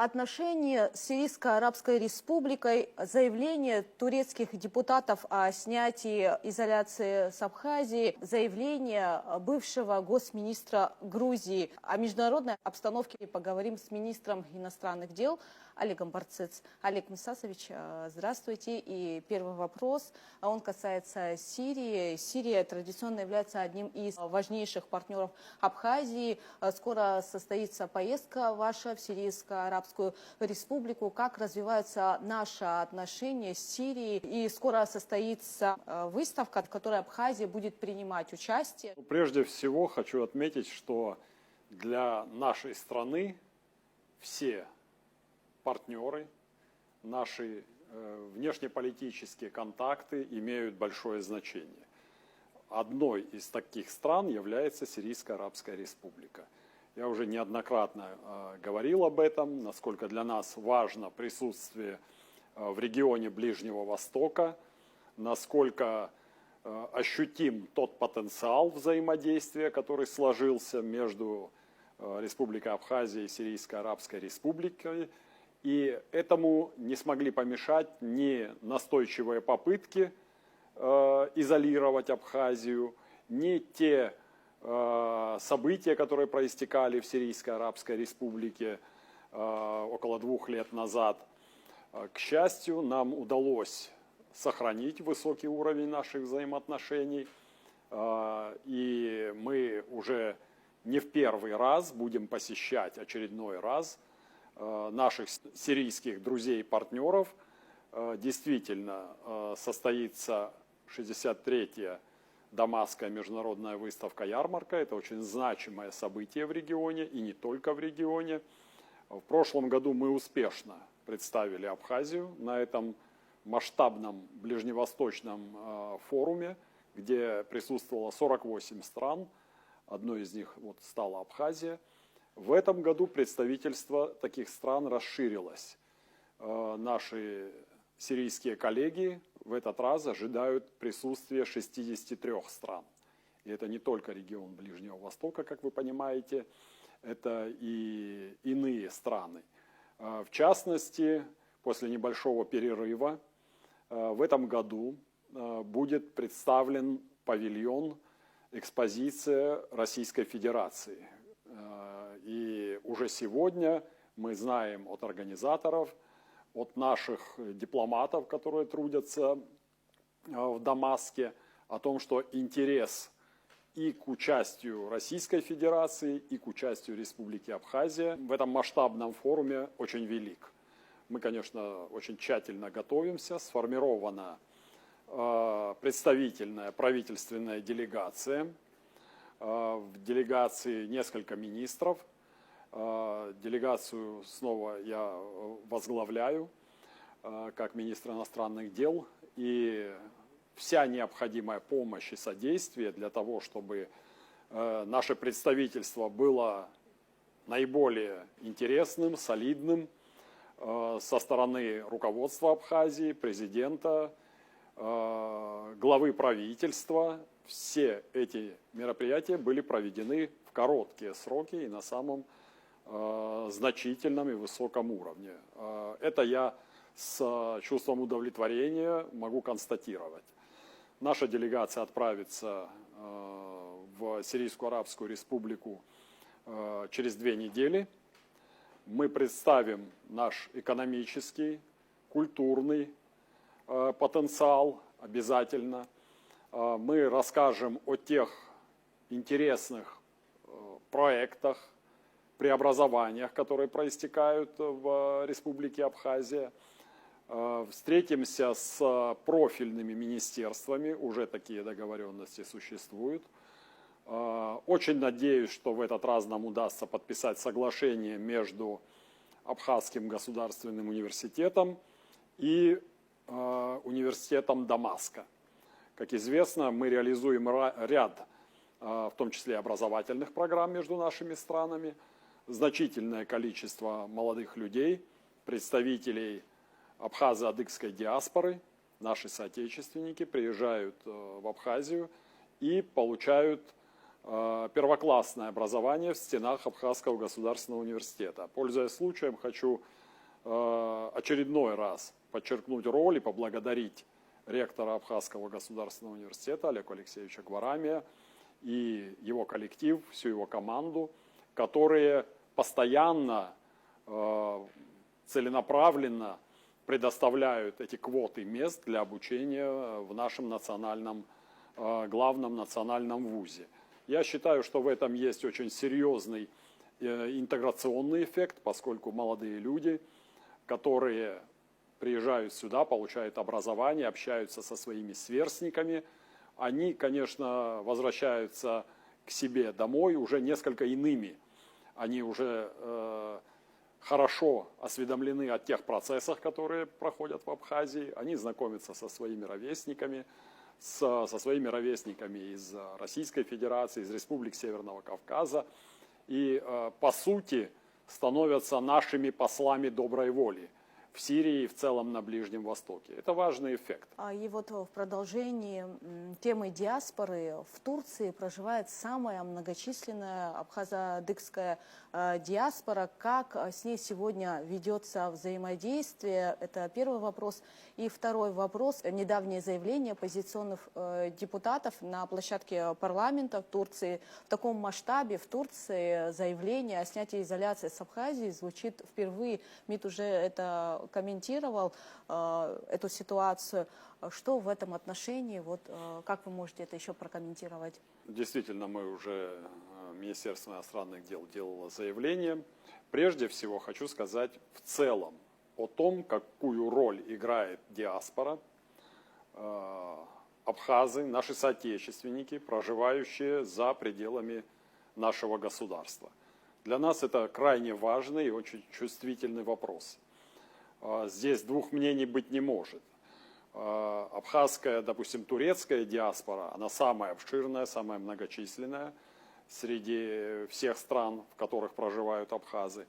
Отношения с Сирийской Арабской Республикой, заявление турецких депутатов о снятии изоляции с Абхазии, заявление бывшего госминистра Грузии. О международной обстановке поговорим с министром иностранных дел Олегом Барцыц. Олег Мусасович, здравствуйте. И первый вопрос, он касается Сирии. Сирия традиционно является одним из важнейших партнеров Абхазии. Скоро состоится поездка ваша в Сирийско-Арабскую Республику. Как развиваются наши отношения с Сирией? И скоро состоится выставка, в которой Абхазия будет принимать участие. Прежде всего хочу отметить, что для нашей страны все партнеры, наши внешнеполитические контакты имеют большое значение. Одной из таких стран является Сирийская Арабская Республика. Я уже неоднократно говорил об этом, насколько для нас важно присутствие в регионе Ближнего Востока, насколько ощутим тот потенциал взаимодействия, который сложился между Республикой Абхазия и Сирийской Арабской Республикой. И этому не смогли помешать ни настойчивые попытки изолировать Абхазию, ни те события, которые проистекали в Сирийской Арабской Республике около 2 лет назад. К счастью, нам удалось сохранить высокий уровень наших взаимоотношений, и мы уже не в первый раз будем посещать очередной раз наших сирийских друзей и партнеров. Действительно, состоится 63-я Дамасская международная выставка-ярмарка. Это очень значимое событие в регионе и не только в регионе. В прошлом году мы успешно представили Абхазию на этом масштабном ближневосточном форуме, где присутствовало 48 стран. Одной из них стала Абхазия. В этом году представительство таких стран расширилось. Наши сирийские коллеги в этот раз ожидают присутствия 63 стран. И это не только регион Ближнего Востока, как вы понимаете, это и иные страны. В частности, после небольшого перерыва в этом году будет представлен павильон, экспозиция Российской Федерации. И уже сегодня мы знаем от организаторов, от наших дипломатов, которые трудятся в Дамаске, о том, что интерес и к участию Российской Федерации, и к участию Республики Абхазия в этом масштабном форуме очень велик. Мы, конечно, очень тщательно готовимся, сформирована представительная правительственная делегация. В делегации несколько министров. Делегацию снова я возглавляю как министр иностранных дел. И вся необходимая помощь и содействие для того, чтобы наше представительство было наиболее интересным, солидным со стороны руководства Абхазии, президента, главы правительства. Все эти мероприятия были проведены в короткие сроки и на самом значительном и высоком уровне. Это я с чувством удовлетворения могу констатировать. Наша делегация отправится в Сирийскую Арабскую Республику через 2 недели. Мы представим наш экономический, культурный потенциал обязательно. Мы расскажем о тех интересных проектах, преобразованиях, которые проистекают в Республике Абхазия. Встретимся с профильными министерствами, уже такие договоренности существуют. Очень надеюсь, что в этот раз нам удастся подписать соглашение между Абхазским государственным университетом и университетом Дамаска. Как известно, мы реализуем ряд, в том числе образовательных программ между нашими странами. Значительное количество молодых людей, представителей абхазо-адыгской диаспоры, наши соотечественники, приезжают в Абхазию и получают первоклассное образование в стенах Абхазского государственного университета. Пользуясь случаем, хочу очередной раз подчеркнуть роль и поблагодарить ректора Абхазского государственного университета Олега Алексеевича Гварамия и его коллектив, всю его команду, которые постоянно, целенаправленно предоставляют эти квоты мест для обучения в нашем национальном, главном национальном вузе. Я считаю, что в этом есть очень серьезный интеграционный эффект, поскольку молодые люди, которые приезжают сюда, получают образование, общаются со своими сверстниками, они, конечно, возвращаются к себе домой уже несколько иными. Они уже хорошо осведомлены о тех процессах, которые проходят в Абхазии. Они знакомятся со своими ровесниками, со своими ровесниками из Российской Федерации, из республик Северного Кавказа. И, по сути, становятся нашими послами доброй воли в Сирии и в целом на Ближнем Востоке. Это важный эффект. И вот в продолжении темы диаспоры в Турции проживает самая многочисленная абхазо-адыгская диаспора. Как с ней сегодня ведется взаимодействие? Это первый вопрос. И второй вопрос. Недавнее заявление оппозиционных депутатов на площадке парламента в Турции. В таком масштабе в Турции заявление о снятии изоляции с Абхазии звучит впервые. МИД уже это комментировал, эту ситуацию. Что в этом отношении, вот, как вы можете это еще прокомментировать? Действительно, Министерство иностранных дел делало заявление. Прежде всего, хочу сказать в целом о том, какую роль играет диаспора, абхазы, наши соотечественники, проживающие за пределами нашего государства. Для нас это крайне важный и очень чувствительный вопрос. Здесь двух мнений быть не может. Абхазская, допустим, турецкая диаспора, она самая обширная, самая многочисленная среди всех стран, в которых проживают абхазы.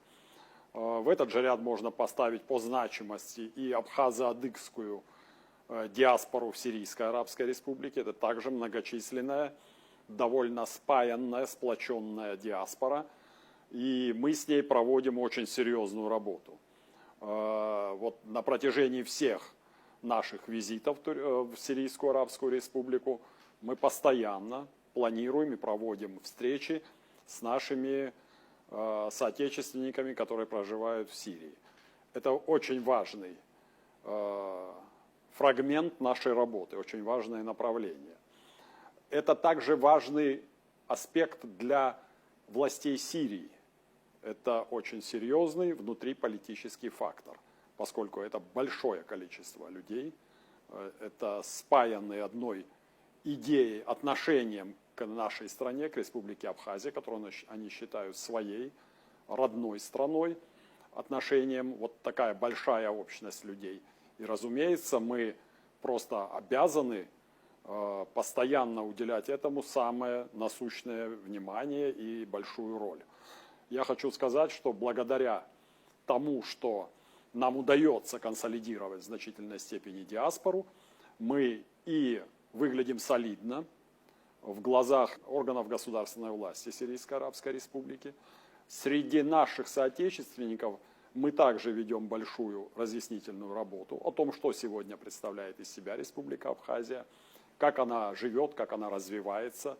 В этот же ряд можно поставить по значимости и абхазо-адыгскую диаспору в Сирийской Арабской Республике. Это также многочисленная, довольно спаянная, сплоченная диаспора. И мы с ней проводим очень серьезную работу. Вот на протяжении всех наших визитов в Сирийскую Арабскую Республику мы постоянно планируем и проводим встречи с нашими соотечественниками, которые проживают в Сирии. Это очень важный фрагмент нашей работы, очень важное направление. Это также важный аспект для властей Сирии. Это очень серьезный внутриполитический фактор, поскольку это большое количество людей, это спаянные одной идеей, отношением к нашей стране, к Республике Абхазия, которую они считают своей, родной страной, отношением, вот такая большая общность людей. И, разумеется, мы просто обязаны постоянно уделять этому самое насущное внимание и большую роль. Я хочу сказать, что благодаря тому, что нам удается консолидировать в значительной степени диаспору, мы и выглядим солидно в глазах органов государственной власти Сирийской Арабской Республики. Среди наших соотечественников мы также ведем большую разъяснительную работу о том, что сегодня представляет из себя Республика Абхазия, как она живет, как она развивается,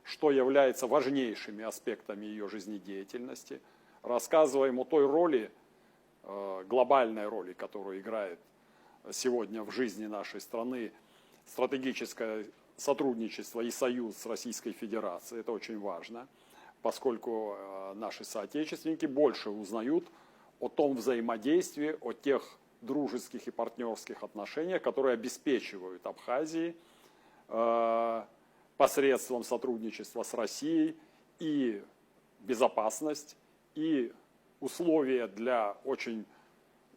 что является важнейшими аспектами ее жизнедеятельности. Рассказываем о той роли, глобальной роли, которую играет сегодня в жизни нашей страны стратегическое сотрудничество и союз с Российской Федерацией. Это очень важно, поскольку наши соотечественники больше узнают о том взаимодействии, о тех дружеских и партнерских отношениях, которые обеспечивают Абхазии посредством сотрудничества с Россией и безопасность, и условия для очень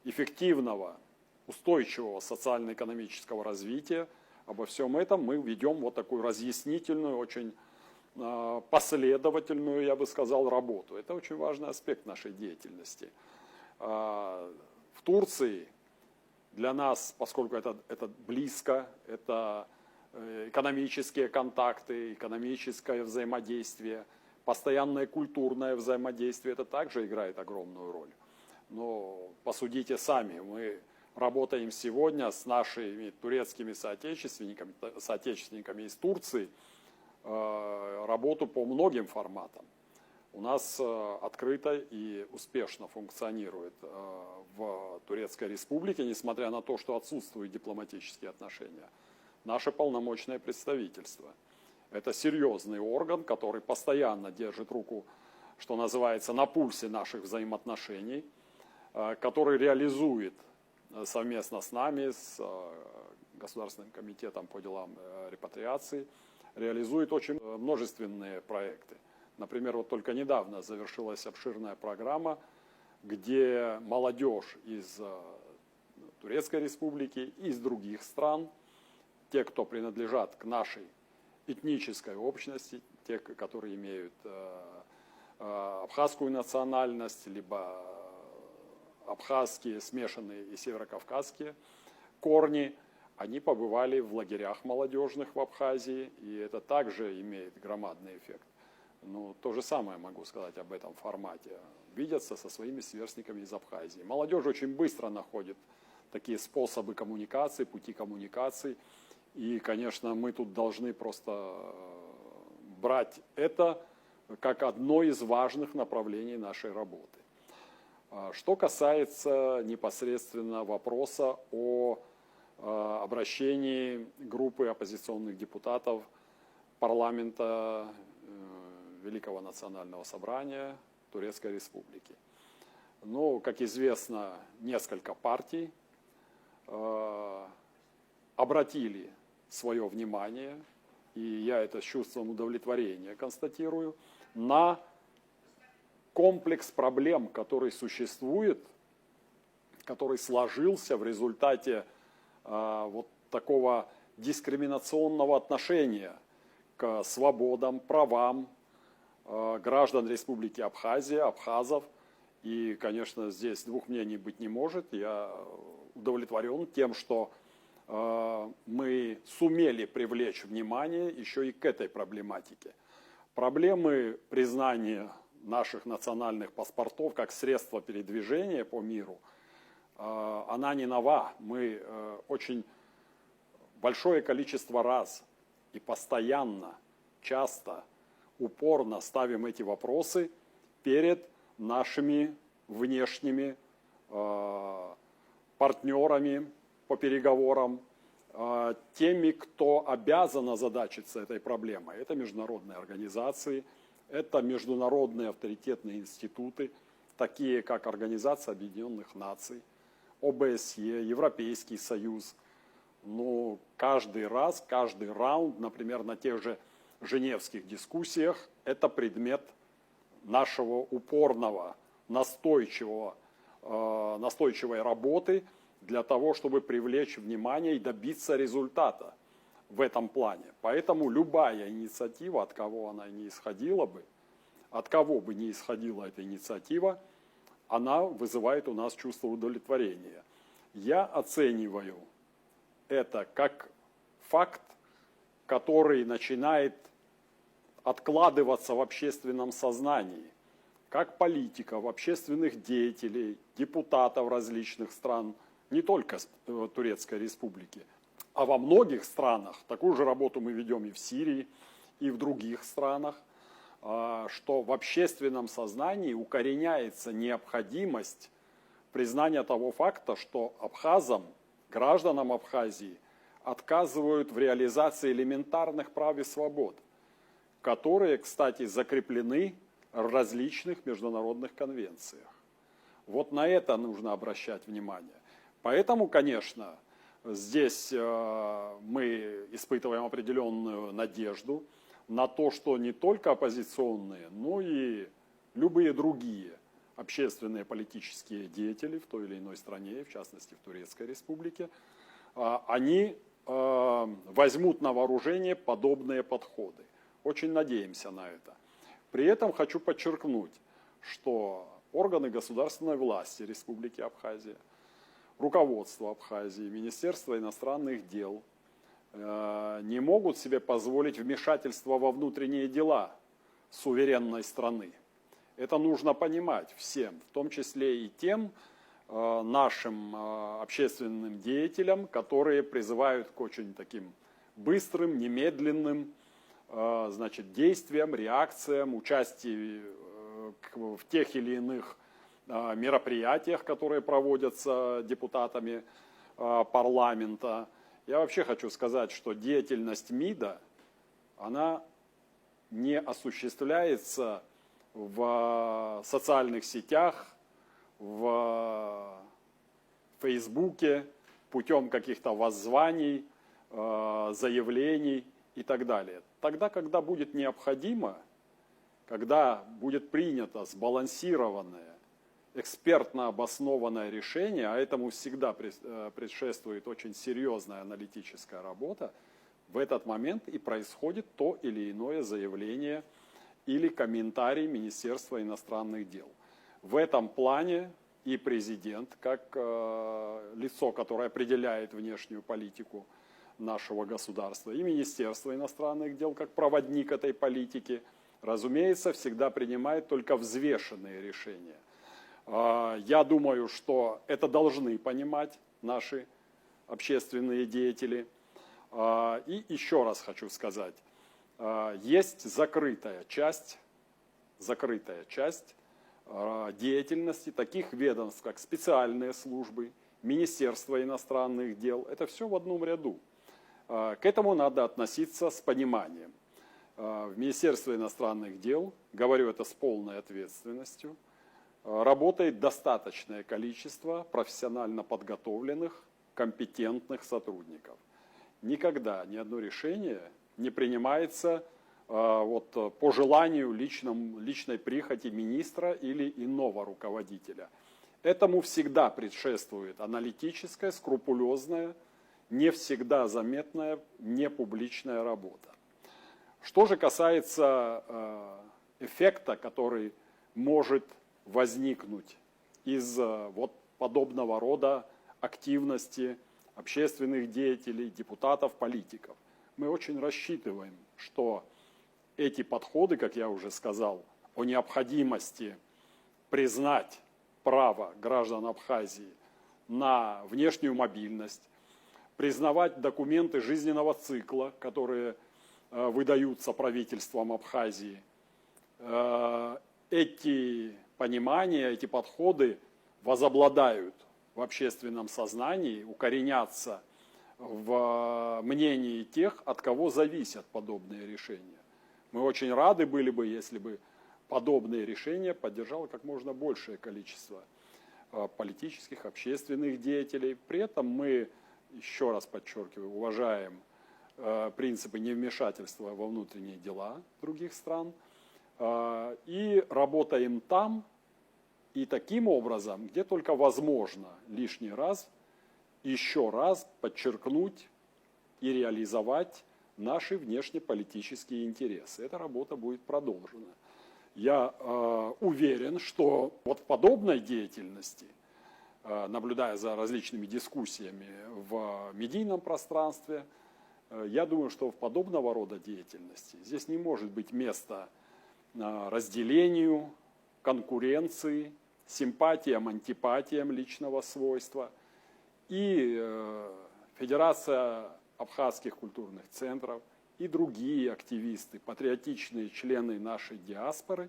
эффективного, устойчивого социально-экономического развития. Обо всем этом мы ведем вот такую разъяснительную, очень последовательную, я бы сказал, работу. Это очень важный аспект нашей деятельности. В Турции для нас, поскольку это близко, это экономические контакты, экономическое взаимодействие, постоянное культурное взаимодействие, это также играет огромную роль. Но посудите сами, мы работаем сегодня с нашими турецкими соотечественниками из Турции, работу по многим форматам. У нас открыто и успешно функционирует в Турецкой Республике, несмотря на то, что отсутствуют дипломатические отношения, наше полномочное представительство. Это серьезный орган, который постоянно держит руку, что называется, на пульсе наших взаимоотношений, который реализует совместно с нами, с Государственным комитетом по делам репатриации, реализует очень множественные проекты. Например, вот только недавно завершилась обширная программа, где молодежь из Турецкой Республики, из других стран, те, кто принадлежат к нашей этнической общности, те, которые имеют абхазскую национальность, либо абхазские, смешанные и северокавказские корни, они побывали в лагерях молодежных в Абхазии, и это также имеет громадный эффект. Ну, то же самое могу сказать об этом формате. Видятся со своими сверстниками из Абхазии. Молодежь очень быстро находит такие способы коммуникации, пути коммуникации. И, конечно, мы тут должны просто брать это как одно из важных направлений нашей работы. Что касается непосредственно вопроса о обращении группы оппозиционных депутатов парламента Великого национального собрания Турецкой Республики. Ну, как известно, несколько партий обратили свое внимание, и я это с чувством удовлетворения констатирую, на комплекс проблем, который существует, который сложился в результате вот такого дискриминационного отношения к свободам, правам граждан Республики Абхазия, абхазов. И, конечно, здесь двух мнений быть не может. Я удовлетворен тем, что мы сумели привлечь внимание еще и к этой проблематике. Проблемы признания наших национальных паспортов как средства передвижения по миру, она не нова. Мы очень большое количество раз и постоянно, часто, упорно ставим эти вопросы перед нашими внешними партнерами по переговорам, теми, кто обязан озадачиться этой проблемой. Это международные организации, это международные авторитетные институты, такие как Организация Объединенных Наций, ОБСЕ, Европейский Союз. Но каждый раз, каждый раунд, например, на тех же женевских дискуссиях, это предмет нашего упорного, настойчивой работы для того, чтобы привлечь внимание и добиться результата в этом плане. Поэтому любая инициатива, от кого она ни исходила бы, от кого бы ни исходила эта инициатива, она вызывает у нас чувство удовлетворения. Я оцениваю это как факт, который начинает откладываться в общественном сознании, как политиков, общественных деятелей, депутатов различных стран, не только Турецкой Республики, а во многих странах. Такую же работу мы ведем и в Сирии, и в других странах, что в общественном сознании укореняется необходимость признания того факта, что абхазам, гражданам Абхазии, отказывают в реализации элементарных прав и свобод, которые, кстати, закреплены в различных международных конвенциях. Вот на это нужно обращать внимание. Поэтому, конечно, здесь мы испытываем определенную надежду на то, что не только оппозиционные, но и любые другие общественные политические деятели в той или иной стране, в частности в Турецкой Республике, они возьмут на вооружение подобные подходы. Очень надеемся на это. При этом хочу подчеркнуть, что органы государственной власти Республики Абхазия, руководство Абхазии, Министерство иностранных дел не могут себе позволить вмешательство во внутренние дела суверенной страны. Это нужно понимать всем, в том числе и тем нашим общественным деятелям, которые призывают к очень таким быстрым, немедленным действиям, реакциям, участию в тех или иных мероприятиях, которые проводятся депутатами парламента. Я вообще хочу сказать, что деятельность МИДа, она не осуществляется в социальных сетях, в Фейсбуке, путем каких-то воззваний, заявлений и так далее. Тогда, когда будет необходимо, когда будет принято сбалансированное, экспертно обоснованное решение, а этому всегда предшествует очень серьезная аналитическая работа, в этот момент и происходит то или иное заявление или комментарий Министерства иностранных дел. В этом плане и президент, как лицо, которое определяет внешнюю политику нашего государства, и Министерство иностранных дел, как проводник этой политики, разумеется, всегда принимает только взвешенные решения. Я думаю, что это должны понимать наши общественные деятели. И еще раз хочу сказать, есть закрытая часть деятельности таких ведомств, как специальные службы, Министерство иностранных дел. Это все в одном ряду. К этому надо относиться с пониманием. В Министерстве иностранных дел, говорю это с полной ответственностью, работает достаточное количество профессионально подготовленных, компетентных сотрудников. Никогда ни одно решение не принимается по желанию личной прихоти министра или иного руководителя. Этому всегда предшествует аналитическая, скрупулезная, не всегда заметная, непубличная работа. Что же касается эффекта, который может возникнуть из подобного рода активности общественных деятелей, депутатов, политиков, мы очень рассчитываем, что эти подходы, как я уже сказал, о необходимости признать право граждан Абхазии на внешнюю мобильность, признавать документы жизненного цикла, которые выдаются правительством Абхазии. Эти понимания, эти подходы возобладают в общественном сознании, укоренятся в мнении тех, от кого зависят подобные решения. Мы очень рады были бы, если бы подобные решения поддержало как можно большее количество политических, общественных деятелей. При этом мы, еще раз подчеркиваю, уважаем принципы невмешательства во внутренние дела других стран и работаем там и таким образом, где только возможно лишний раз, еще раз подчеркнуть и реализовать наши внешнеполитические интересы. Эта работа будет продолжена. Я уверен, что в подобной деятельности, наблюдая за различными дискуссиями в медийном пространстве, я думаю, что в подобного рода деятельности здесь не может быть места разделению, конкуренции, симпатиям, антипатиям личного свойства. И Федерация абхазских культурных центров, и другие активисты, патриотичные члены нашей диаспоры,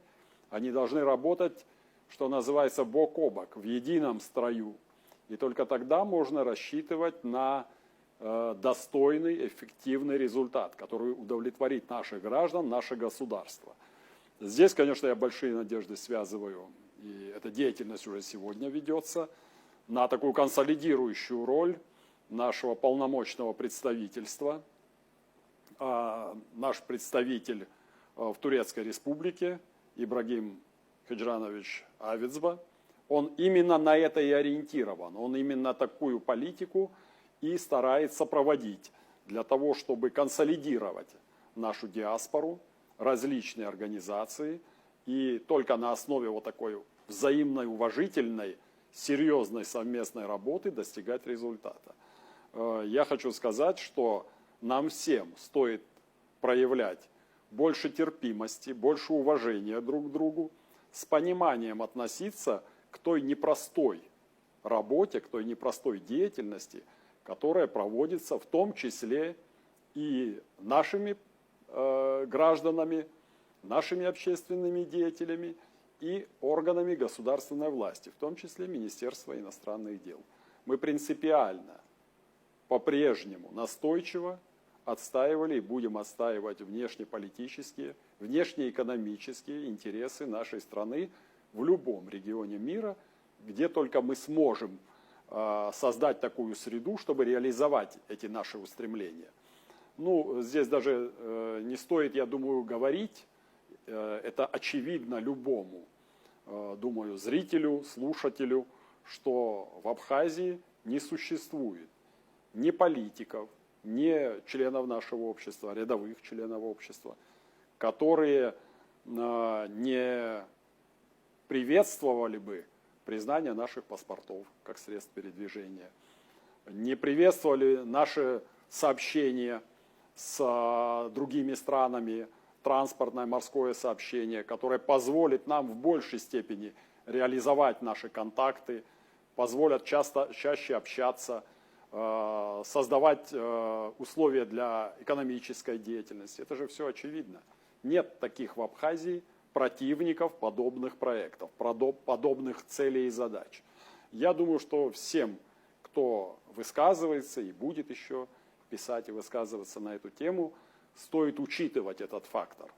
они должны работать, что называется, бок о бок, в едином строю. И только тогда можно рассчитывать на достойный, эффективный результат, который удовлетворит наших граждан, наше государство. Здесь, конечно, я большие надежды связываю, и эта деятельность уже сегодня ведется, на такую консолидирующую роль нашего полномочного представительства. Наш представитель в Турецкой Республике Ибрагим Хиджранович Авицба, он именно на это и ориентирован, он именно такую политику и старается проводить для того, чтобы консолидировать нашу диаспору, различные организации, и только на основе такой взаимной, уважительной, серьезной совместной работы достигать результата. Я хочу сказать, что нам всем стоит проявлять больше терпимости, больше уважения друг к другу, с пониманием относиться к той непростой работе, к той непростой деятельности, которая проводится в том числе и нашими гражданами, нашими общественными деятелями и органами государственной власти, в том числе Министерства иностранных дел. Мы принципиально, по-прежнему, настойчиво отстаивали и будем отстаивать внешнеполитические, внешнеэкономические интересы нашей страны в любом регионе мира, где только мы сможем создать такую среду, чтобы реализовать эти наши устремления. Ну, здесь даже не стоит, я думаю, говорить, это очевидно любому, думаю, зрителю, слушателю, что в Абхазии не существует ни политиков, ни членов нашего общества, рядовых членов общества, которые не приветствовали бы признание наших паспортов как средств передвижения, не приветствовали наши сообщения с другими странами, транспортное, морское сообщение, которое позволит нам в большей степени реализовать наши контакты, позволят чаще общаться, создавать условия для экономической деятельности. Это же все очевидно. Нет таких в Абхазии противников подобных проектов, подобных целей и задач. Я думаю, что всем, кто высказывается и будет еще писать и высказываться на эту тему, стоит учитывать этот фактор.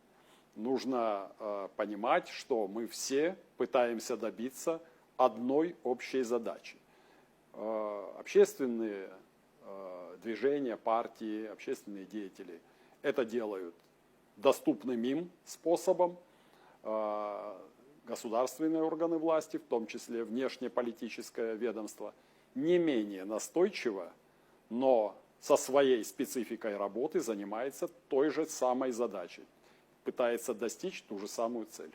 Нужно понимать, что мы все пытаемся добиться одной общей задачи. Общественные движения, партии, общественные деятели это делают доступным им способом. Государственные органы власти, в том числе внешнеполитическое ведомство, не менее настойчиво, но со своей спецификой работы занимается той же самой задачей, пытается достичь ту же самую цель.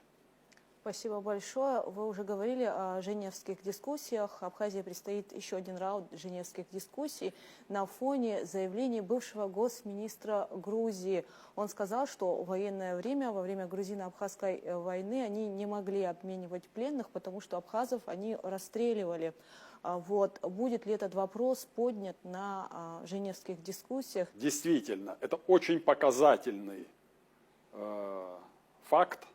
Спасибо большое. Вы уже говорили о женевских дискуссиях. Абхазии предстоит еще один раунд женевских дискуссий на фоне заявлений бывшего госминистра Грузии. Он сказал, что в военное время, во время грузино-абхазской войны, они не могли обменивать пленных, потому что абхазов они расстреливали. Вот. Будет ли этот вопрос поднят на женевских дискуссиях? Действительно, это очень показательный факт.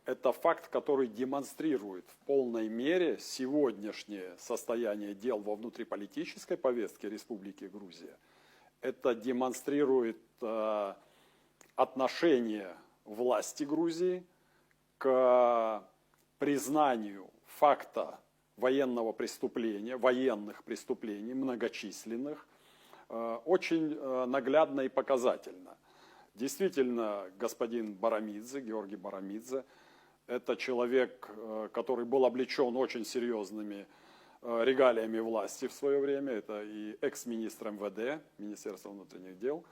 Это факт, который демонстрирует в полной мере сегодняшнее состояние дел во внутриполитической повестке Республики Грузия. Это демонстрирует отношение власти Грузии к признанию факта военного преступления, военных преступлений, многочисленных, очень наглядно и показательно. Действительно, господин Барамидзе, Георгий Барамидзе, это человек, который был облечен очень серьезными регалиями власти в свое время. Это и экс-министр МВД, Министерства внутренних дел.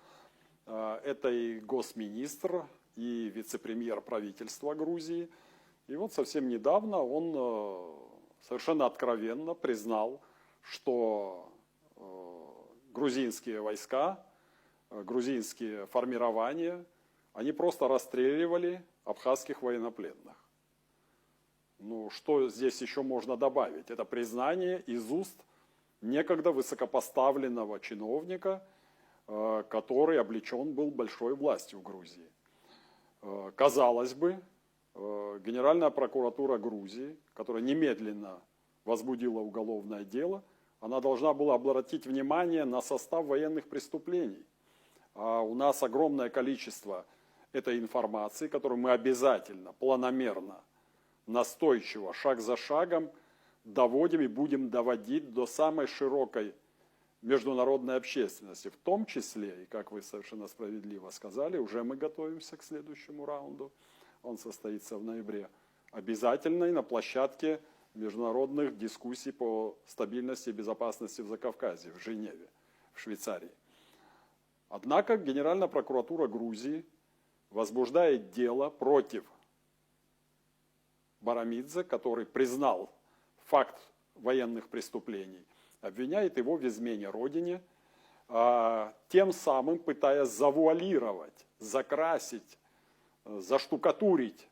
Это и госминистр, и вице-премьер правительства Грузии. И вот совсем недавно он совершенно откровенно признал, что грузинские войска, грузинские формирования, они просто расстреливали абхазских военнопленных. Ну, что здесь еще можно добавить? Это признание из уст некогда высокопоставленного чиновника, который облечен был большой властью в Грузии. Казалось бы, Генеральная прокуратура Грузии, которая немедленно возбудила уголовное дело, она должна была обратить внимание на состав военных преступлений. А у нас огромное количество этой информации, которую мы обязательно, планомерно, настойчиво, шаг за шагом доводим и будем доводить до самой широкой международной общественности. В том числе, и как вы совершенно справедливо сказали, уже мы готовимся к следующему раунду. Он состоится в ноябре. Обязательно и на площадке международных дискуссий по стабильности и безопасности в Закавказье, в Женеве, в Швейцарии. Однако Генеральная прокуратура Грузии возбуждает дело против Барамидзе, который признал факт военных преступлений, обвиняет его в измене родине, тем самым пытаясь завуалировать, закрасить, заштукатурить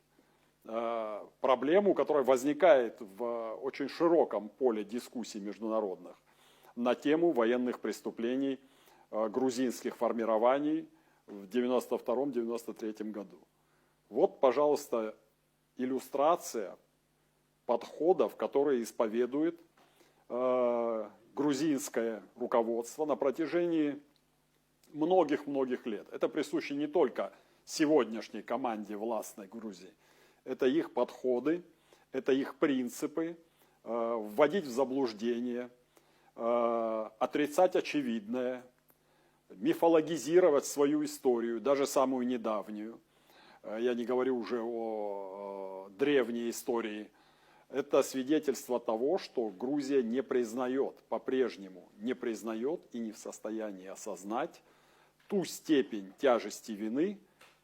проблему, которая возникает в очень широком поле дискуссий международных на тему военных преступлений грузинских формирований в 1992-1993 году. Вот, пожалуйста, иллюстрация подходов, которые исповедует грузинское руководство на протяжении многих-многих лет. Это присуще не только сегодняшней команде властной Грузии. Это их подходы, это их принципы, вводить в заблуждение, отрицать очевидное, мифологизировать свою историю, даже самую недавнюю. Я не говорю уже о древней истории. Это свидетельство того, что Грузия не признает, по-прежнему не признает и не в состоянии осознать ту степень тяжести вины,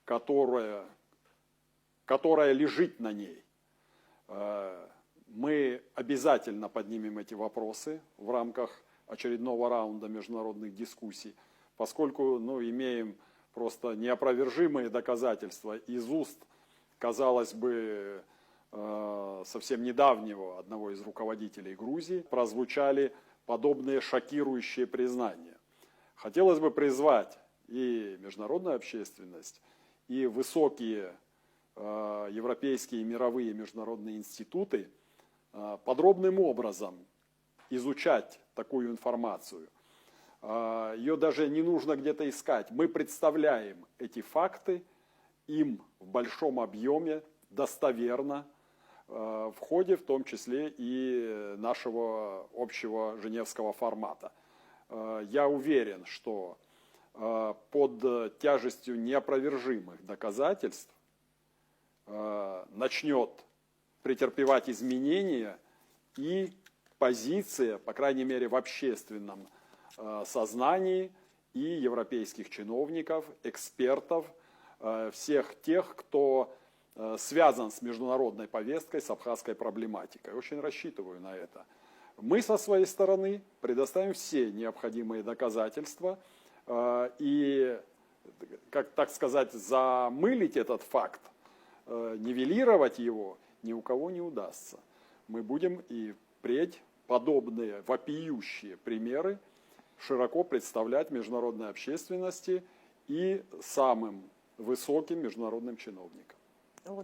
которая лежит на ней. Мы обязательно поднимем эти вопросы в рамках очередного раунда международных дискуссий, поскольку имеем просто неопровержимые доказательства из уст, казалось бы, совсем недавнего одного из руководителей Грузии прозвучали подобные шокирующие признания. Хотелось бы призвать и международную общественность, и высокие европейские и мировые международные институты подробным образом изучать такую информацию. Ее даже не нужно где-то искать. Мы представляем эти факты им в большом объеме, достоверно, в ходе в том числе и нашего общего женевского формата. Я уверен, что под тяжестью неопровержимых доказательств начнет претерпевать изменения и позиция, по крайней мере в общественном сознании, и европейских чиновников, экспертов, всех тех, кто связан с международной повесткой, с абхазской проблематикой. Очень рассчитываю на это. Мы со своей стороны предоставим все необходимые доказательства и, так сказать, замылить этот факт, нивелировать его ни у кого не удастся. Мы будем и впредь подобные вопиющие примеры широко представлять международной общественности и самым высоким международным чиновникам.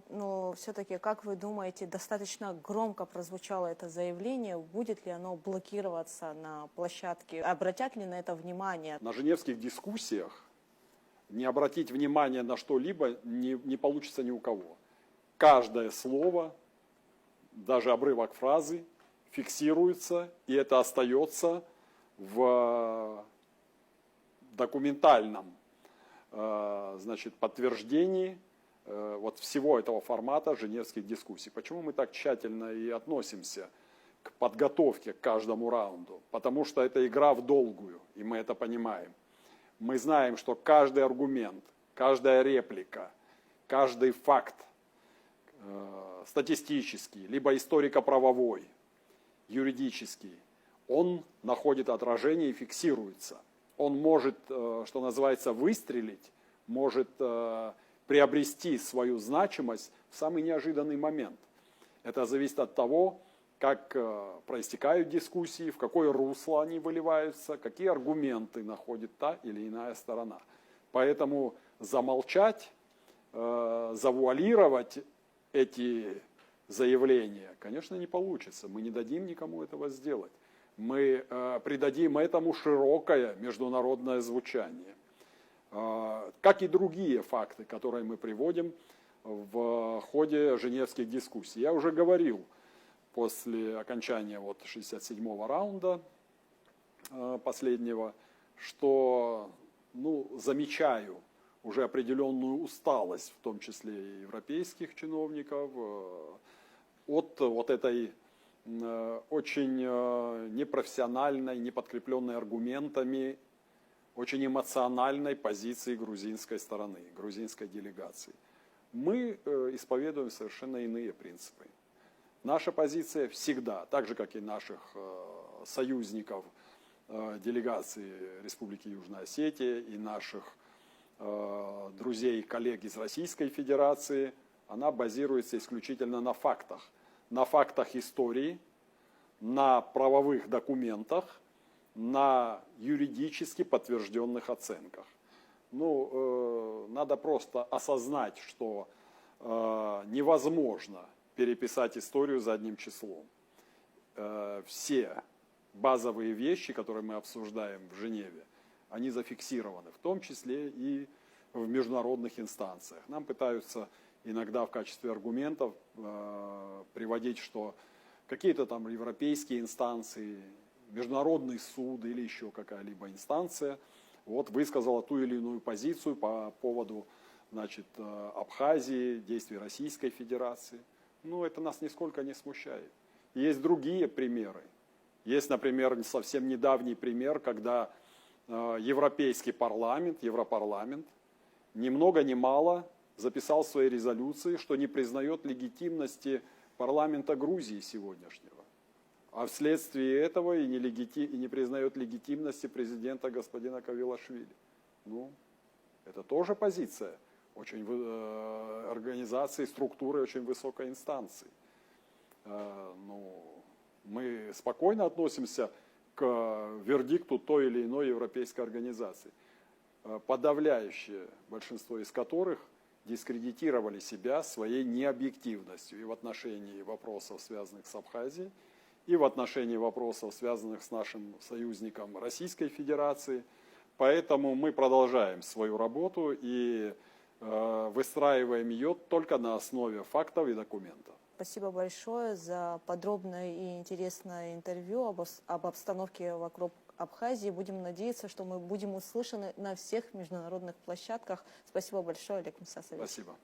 Но все-таки, как вы думаете, достаточно громко прозвучало это заявление? Будет ли оно блокироваться на площадке? Обратят ли на это внимание? На женевских дискуссиях не обратить внимание на что-либо не получится ни у кого. Каждое слово, даже обрывок фразы фиксируется, и это остается в документальном подтверждении вот всего этого формата женевских дискуссий. Почему мы так тщательно и относимся к подготовке к каждому раунду? Потому что это игра в долгую, и мы это понимаем. Мы знаем, что каждый аргумент, каждая реплика, каждый факт статистический, либо историко-правовой, юридический, он находит отражение и фиксируется. Он может, что называется, выстрелить, может приобрести свою значимость в самый неожиданный момент. Это зависит от того, как проистекают дискуссии, в какое русло они выливаются, какие аргументы находит та или иная сторона. Поэтому замолчать, завуалировать эти заявления, конечно, не получится. Мы не дадим никому этого сделать. Мы придадим этому широкое международное звучание. Как и другие факты, которые мы приводим в ходе женевских дискуссий. Я уже говорил после окончания 67-го раунда последнего, что замечаю уже определенную усталость, в том числе и европейских чиновников, от этой очень непрофессиональной, не подкрепленной аргументами, очень эмоциональной позиции грузинской стороны, грузинской делегации. Мы исповедуем совершенно иные принципы. Наша позиция всегда, так же как и наших союзников делегации Республики Южная Осетия и наших друзей и коллег из Российской Федерации, она базируется исключительно на фактах истории, на правовых документах, на юридически подтвержденных оценках. Надо просто осознать, что невозможно переписать историю задним числом. Все базовые вещи, которые мы обсуждаем в Женеве, они зафиксированы, в том числе и в международных инстанциях. Нам пытаются иногда в качестве аргументов приводить, что какие-то там европейские инстанции, международный суд или еще какая-либо инстанция высказала ту или иную позицию по поводу, Абхазии, действий Российской Федерации. Это нас нисколько не смущает. Есть другие примеры. Есть, например, совсем недавний пример, когда Европейский парламент, Европарламент, ни много ни мало записал в своей резолюции, что не признает легитимности парламента Грузии сегодняшнего. А вследствие этого и не признает легитимности президента господина Кавилашвили. Это тоже позиция организации, структуры очень высокой инстанции. Мы спокойно относимся к вердикту той или иной европейской организации, подавляющее большинство из которых дискредитировали себя своей необъективностью и в отношении вопросов, связанных с Абхазией, и в отношении вопросов, связанных с нашим союзником Российской Федерации. Поэтому мы продолжаем свою работу и выстраиваем ее только на основе фактов и документов. Спасибо большое за подробное и интересное интервью об обстановке вокруг Абхазии. Будем надеяться, что мы будем услышаны на всех международных площадках. Спасибо большое, Олег Мусасович. Спасибо.